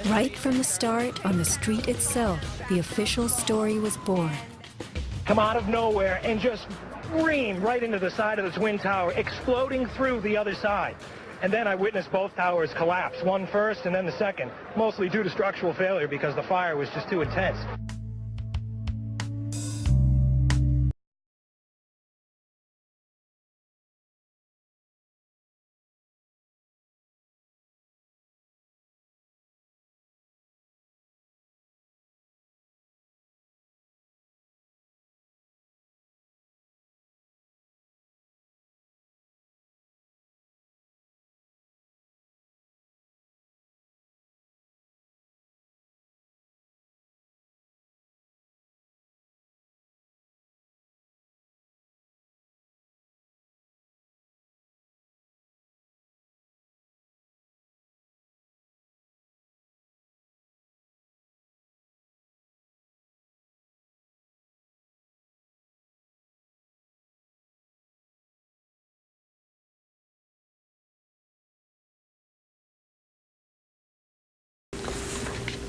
Right from the start, on the street itself, the official story was born. Come out of nowhere and just scream right into the side of the Twin Tower, exploding through the other side. And then I witnessed both towers collapse, one first and then the second, mostly due to structural failure because the fire was just too intense.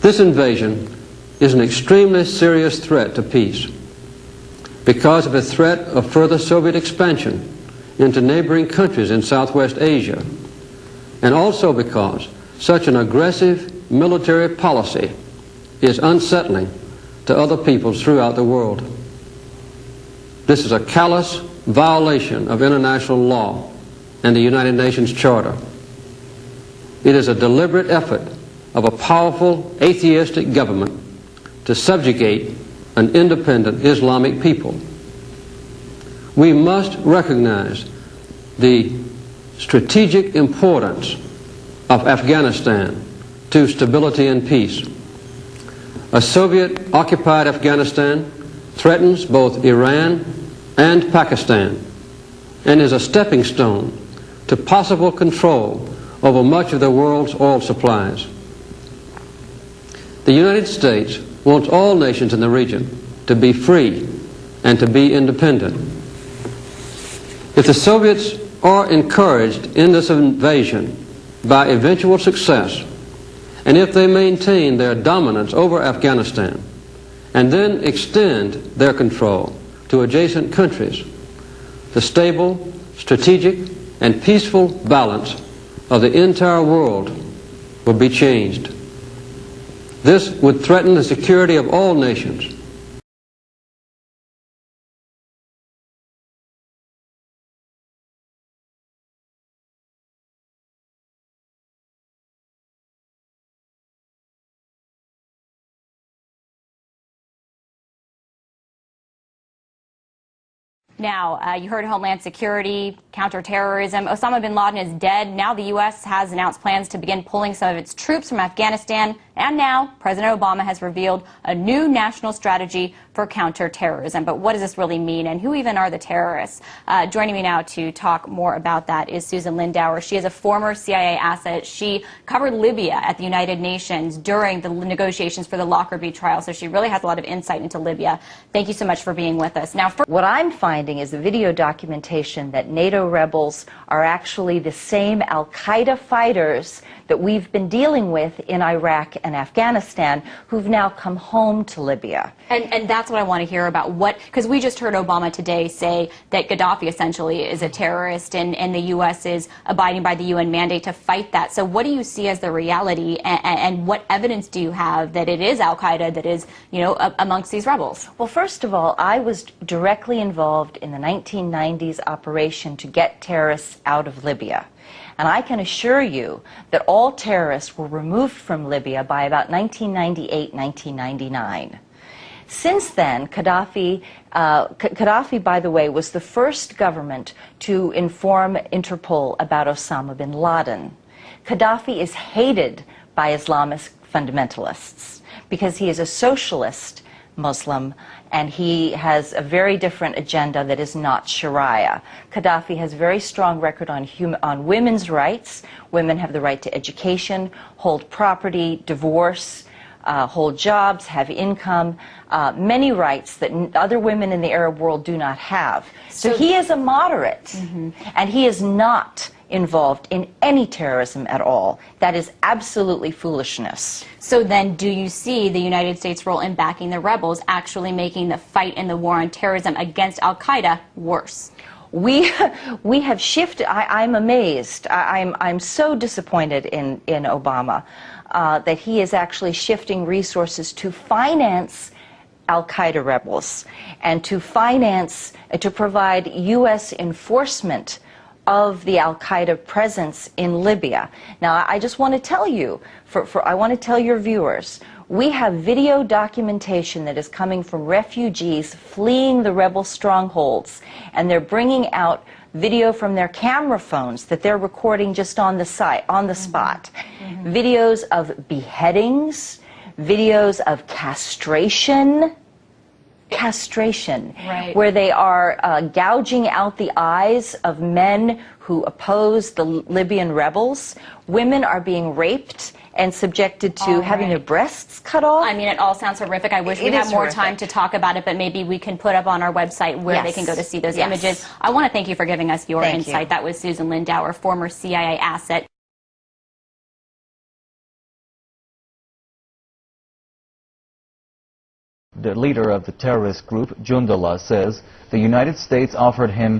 This invasion is an extremely serious threat to peace because of a threat of further Soviet expansion into neighboring countries in Southwest Asia, and also because such an aggressive military policy is unsettling to other peoples throughout the world. This is a callous violation of international law and the United Nations Charter. It is a deliberate effort of a powerful atheistic government to subjugate an independent Islamic people. We must recognize the strategic importance of Afghanistan to stability and peace. A Soviet-occupied Afghanistan threatens both Iran and Pakistan and is a stepping stone to possible control over much of the world's oil supplies. The United States wants all nations in the region to be free and to be independent. If the Soviets are encouraged in this invasion by eventual success, and if they maintain their dominance over Afghanistan and then extend their control to adjacent countries, the stable, strategic, and peaceful balance of the entire world will be changed. This would threaten the security of all nations. Now, you heard Homeland Security, counterterrorism. Osama bin Laden is dead. Now the U.S. has announced plans to begin pulling some of its troops from Afghanistan. And now President Obama has revealed a new national strategy for counterterrorism. But what does this really mean, and who even are the terrorists? Joining me now to talk more about that is Susan Lindauer. She is a former CIA asset. She covered Libya at the United Nations during the negotiations for the Lockerbie trial, so she really has a lot of insight into Libya. Thank you so much for being with us. Now, what I'm finding is the video documentation that NATO rebels are actually the same al-Qaeda fighters that we've been dealing with in Iraq and Afghanistan, who've now come home to Libya. And that's what I want to hear about, because we just heard Obama today say that Gaddafi essentially is a terrorist, and the U.S. is abiding by the UN mandate to fight that. So what do you see as the reality, and what evidence do you have that it is al-Qaeda that is, amongst these rebels? Well, first of all, I was directly involved in the 1990s operation to get terrorists out of Libya. And I can assure you that all terrorists were removed from Libya by about 1998, 1999. Since then, Gaddafi, by the way, was the first government to inform Interpol about Osama bin Laden. Gaddafi is hated by Islamist fundamentalists because he is a socialist Muslim, and he has a very different agenda that is not Sharia. Gaddafi has a very strong record on women's rights. Women have the right to education, hold property, divorce, hold jobs, have income, many rights that other women in the Arab world do not have. So he is a moderate, and he is not involved in any terrorism at all. That is absolutely foolishness. So then do you see the United States' role in backing the rebels actually making the fight in the war on terrorism against al-Qaeda worse? We have shifted. I'm amazed. I'm so disappointed in Obama that he is actually shifting resources to finance al-Qaeda rebels and to finance, to provide U.S. enforcement of the al-Qaeda presence in Libya. Now, I just want to tell you, I want to tell your viewers, we have video documentation that is coming from refugees fleeing the rebel strongholds, and they're bringing out video from their camera phones that they're recording just on the site, on the spot. Videos of beheadings, videos of castration, Right. where they are gouging out the eyes of men who oppose the Libyan rebels. Women are being raped and subjected to having their breasts cut off. I mean, it all sounds horrific. I wish we had more time to talk about it, but maybe we can put up on our website where they can go to see those images. I want to thank you for giving us your insight. That was Susan Lindauer, former CIA asset. The leader of the terrorist group, Jundullah, says the United States offered him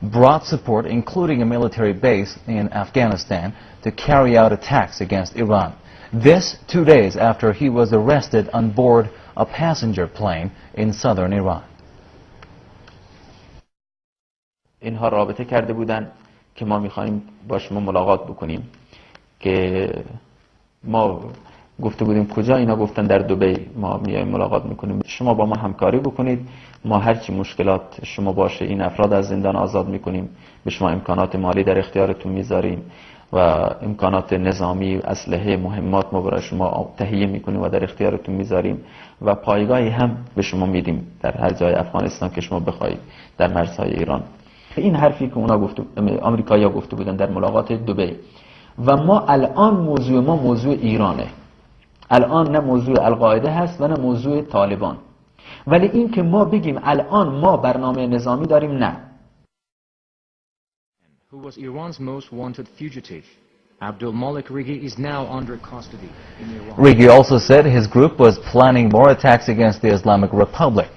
broad support, including a military base in Afghanistan, to carry out attacks against Iran. This 2 days after he was arrested on board a passenger plane in southern Iran. اینها رابطه کرده بودن که ما می‌خوایم با شما ملاقات بکنیم که ما گفته بودیم کجا، اینا گفتن در دبی ما میایم ملاقات میکنیم. شما با ما همکاری بکنید، ما هرچی مشکلات شما باشه این افراد از زندان آزاد میکنیم، به شما امکانات مالی در اختیارتون میذاریم و امکانات نظامی، اسلحه، مهمات ما برای شما تهیه میکنیم و در اختیارتون میذاریم و پایگاهی هم به شما میدیم در هر جای افغانستان که شما بخواید در مرزهای ایران. این حرفی که اونا آمریکایی‌ها گفته بودن در ملاقات دبی و ما الان موضوع ما موضوع ایرانه. الان نه موضوع القاعده هست و نه موضوع طالبان. ولی این که ما بگیم الان ما برنامه نظامی داریم، نه. Who was Iran's most wanted fugitive? Abdul Malik Rigi is now under custody in Iran. Rigi also said his group was planning more attacks against the Islamic Republic.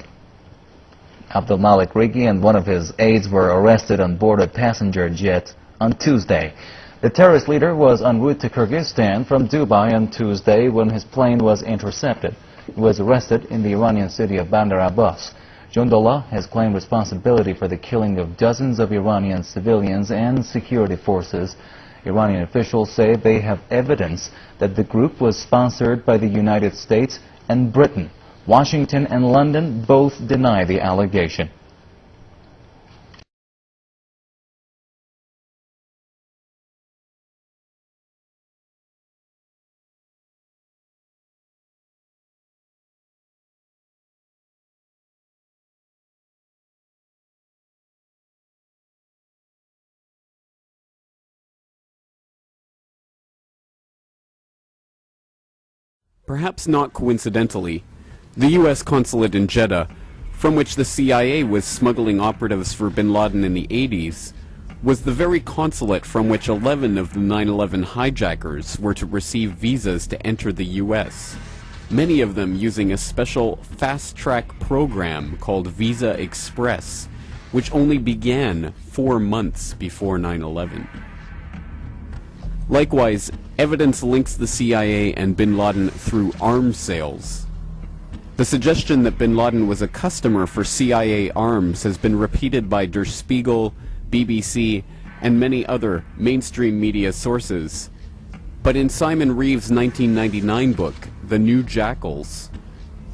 Abdul Malik Rigi and one of his aides were arrested on board a passenger jet on Tuesday. The terrorist leader was en route to Kyrgyzstan from Dubai on Tuesday when his plane was intercepted. He was arrested in the Iranian city of Bandar Abbas. Jundullah has claimed responsibility for the killing of dozens of Iranian civilians and security forces. Iranian officials say they have evidence that the group was sponsored by the United States and Britain. Washington and London both deny the allegation. Perhaps not coincidentally, the U.S. consulate in Jeddah, from which the CIA was smuggling operatives for bin Laden in the 80s, was the very consulate from which 11 of the 9/11 hijackers were to receive visas to enter the U.S., many of them using a special fast-track program called Visa Express, which only began 4 months before 9/11. Likewise, evidence links the CIA and bin Laden through arms sales. The suggestion that bin Laden was a customer for CIA arms has been repeated by Der Spiegel, BBC, and many other mainstream media sources. But in Simon Reeve's 1999 book, The New Jackals,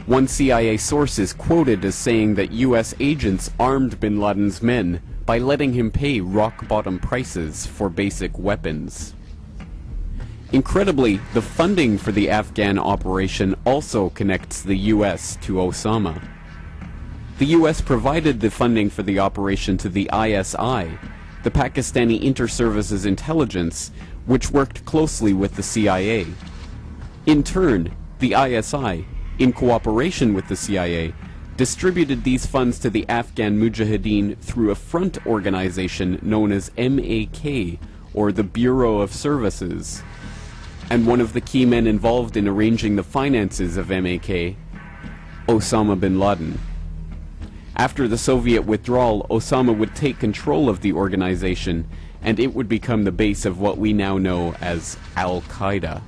one CIA source is quoted as saying that U.S. agents armed bin Laden's men by letting him pay rock-bottom prices for basic weapons. Incredibly, the funding for the Afghan operation also connects the U.S. to Osama. The U.S. provided the funding for the operation to the ISI, the Pakistani Inter-Services Intelligence, which worked closely with the CIA. In turn, the ISI, in cooperation with the CIA, distributed these funds to the Afghan Mujahideen through a front organization known as MAK, or the Bureau of Services, and one of the key men involved in arranging the finances of MAK, Osama bin Laden. After the Soviet withdrawal, Osama would take control of the organization, and it would become the base of what we now know as Al-Qaeda.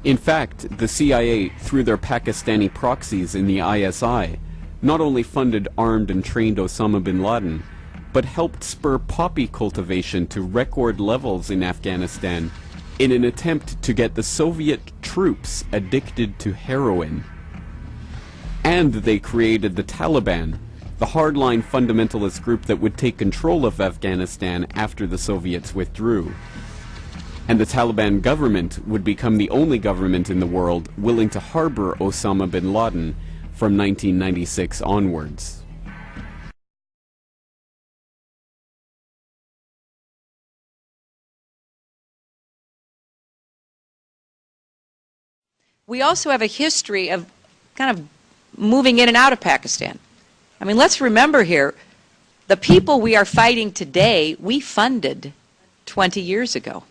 In fact, the CIA, through their Pakistani proxies in the ISI, not only funded, armed, and trained Osama bin Laden, but helped spur poppy cultivation to record levels in Afghanistan in an attempt to get the Soviet troops addicted to heroin. And they created the Taliban, the hardline fundamentalist group that would take control of Afghanistan after the Soviets withdrew. And the Taliban government would become the only government in the world willing to harbor Osama bin Laden from 1996 onwards. We also have a history of kind of moving in and out of Pakistan. I mean, let's remember here, the people we are fighting today, we funded 20 years ago.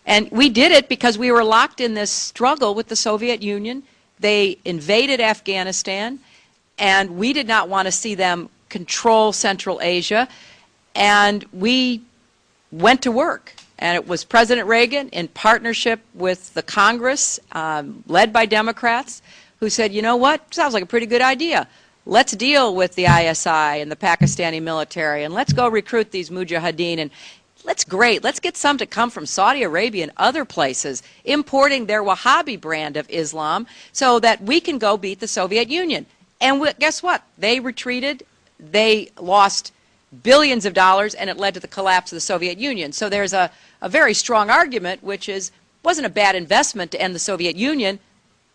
And we did it because we were locked in this struggle with the Soviet Union. They invaded Afghanistan, and we did not want to see them control Central Asia. And we went to work. And it was President Reagan, in partnership with the Congress, led by Democrats, who said, you know what, sounds like a pretty good idea. Let's deal with the ISI and the Pakistani military, and let's go recruit these mujahideen, and let's get some to come from Saudi Arabia and other places, importing their Wahhabi brand of Islam, so that we can go beat the Soviet Union. And guess what? They retreated. They lost billions of dollars, and it led to the collapse of the Soviet Union. So there's a very strong argument, which is, wasn't a bad investment to end the Soviet Union,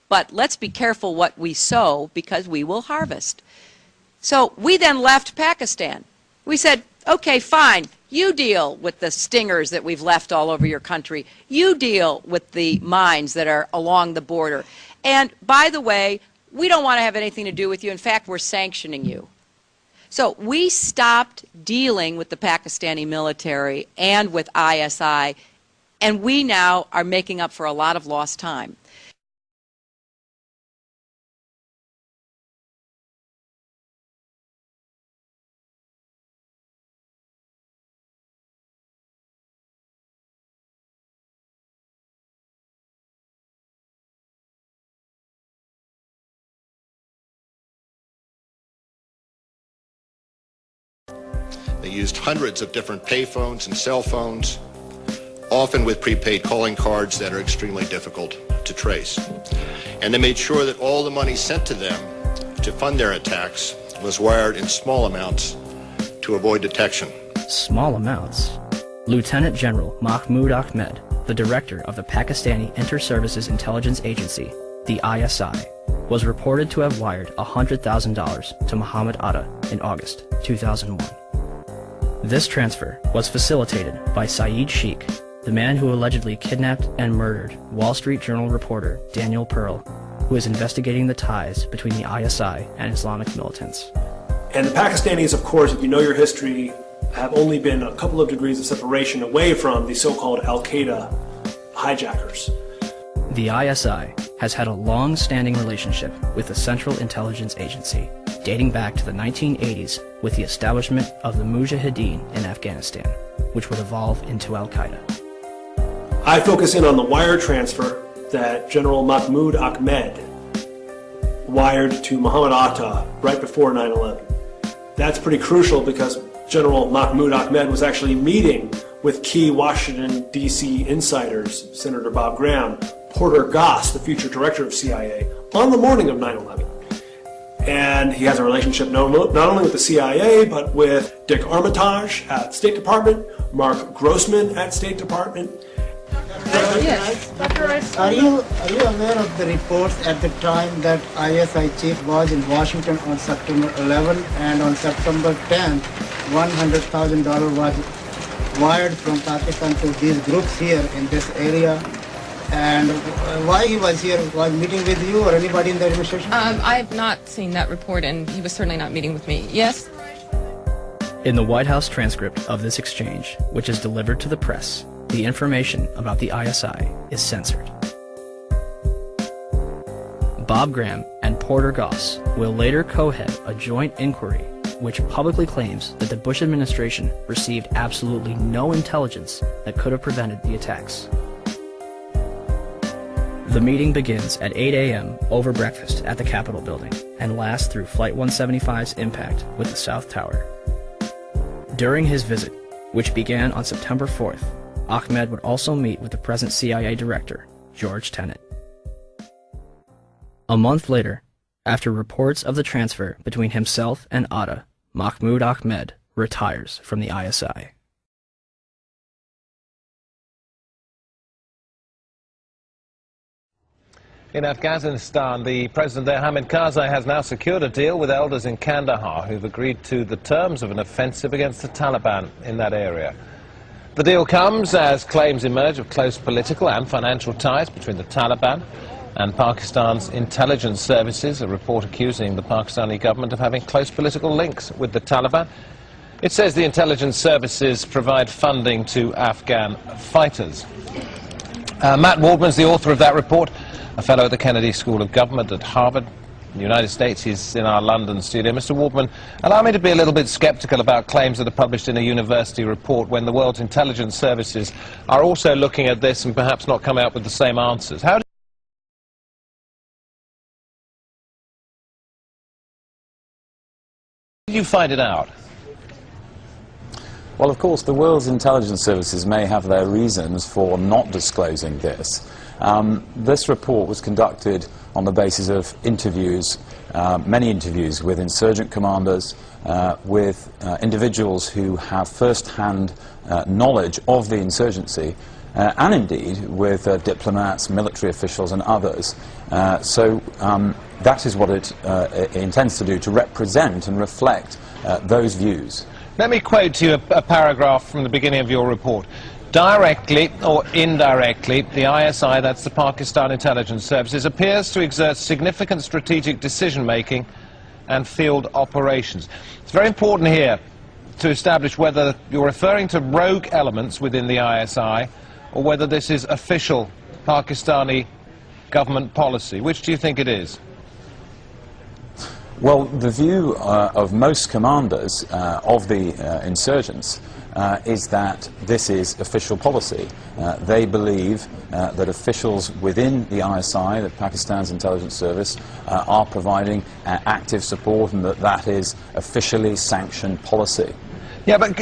but let's be careful what we sow, because we will harvest. So we then left Pakistan. We said, okay, fine, you deal with the stingers that we've left all over your country. You deal with the mines that are along the border. And by the way, we don't want to have anything to do with you. In fact, we're sanctioning you. So we stopped dealing with the Pakistani military and with ISI, and we now are making up for a lot of lost time. They used hundreds of different payphones and cell phones, often with prepaid calling cards that are extremely difficult to trace. And they made sure that all the money sent to them to fund their attacks was wired in small amounts to avoid detection. Small amounts? Lieutenant General Mahmoud Ahmed, the director of the Pakistani Inter-Services Intelligence Agency, the ISI, was reported to have wired $100,000 to Muhammad Atta in August 2001. This transfer was facilitated by Saeed Sheikh, the man who allegedly kidnapped and murdered Wall Street Journal reporter Daniel Pearl, who is investigating the ties between the ISI and Islamic militants. And the Pakistanis, of course, if you know your history, have only been a couple of degrees of separation away from the so-called Al-Qaeda hijackers. The ISI has had a long-standing relationship with the Central Intelligence Agency, dating back to the 1980s with the establishment of the Mujahideen in Afghanistan, which would evolve into Al-Qaeda. I focus in on the wire transfer that General Mahmoud Ahmed wired to Muhammad Atta right before 9/11. That's pretty crucial because General Mahmoud Ahmed was actually meeting with key Washington, D.C. insiders, Senator Bob Graham, Porter Goss, the future director of CIA, on the morning of 9/11. And he has a relationship not only with the CIA, but with Dick Armitage at State Department, Mark Grossman at State Department. Yes. Are you aware of the reports at the time that ISI chief was in Washington on September 11 and on September 10th, $100,000 was wired from Pakistan to these groups here in this area? And why he was here? Was meeting with you or anybody in the administration? I have not seen that report, and he was certainly not meeting with me. Yes? In the White House transcript of this exchange, which is delivered to the press, the information about the ISI is censored. Bob Graham and Porter Goss will later co-head a joint inquiry which publicly claims that the Bush administration received absolutely no intelligence that could have prevented the attacks. The meeting begins at 8 a.m. over breakfast at the Capitol building and lasts through Flight 175's impact with the South Tower. During his visit, which began on September 4th, Ahmed would also meet with the present CIA director, George Tenet. A month later, after reports of the transfer between himself and Atta, Mahmoud Ahmed retires from the ISI. In Afghanistan, the president there, Hamid Karzai, has now secured a deal with elders in Kandahar who've agreed to the terms of an offensive against the Taliban in that area. The deal comes as claims emerge of close political and financial ties between the Taliban and Pakistan's intelligence services, a report accusing the Pakistani government of having close political links with the Taliban. It says the intelligence services provide funding to Afghan fighters. Matt Waldman's the author of that report, a fellow at the Kennedy School of Government at Harvard. In the United States, he's in our London studio. Mr. Waldman, allow me to be a little bit sceptical about claims that are published in a university report when the world's intelligence services are also looking at this and perhaps not coming up with the same answers. How did you find it out? Well, of course, the world's intelligence services may have their reasons for not disclosing this. This report was conducted on the basis of interviews, many interviews with insurgent commanders, with individuals who have first-hand knowledge of the insurgency, and indeed with diplomats, military officials and others. So that is what it intends to do, to represent and reflect those views. Let me quote to you a paragraph from the beginning of your report. Directly or indirectly, the ISI, that's the Pakistan Intelligence Services, appears to exert significant strategic decision-making and field operations. It's very important here to establish whether you're referring to rogue elements within the ISI or whether this is official Pakistani government policy. Which do you think it is? Well, the view of most commanders of the insurgents is that this is official policy. They believe that officials within the ISI, that Pakistan's intelligence service, are providing active support and that that is officially sanctioned policy. Yeah, but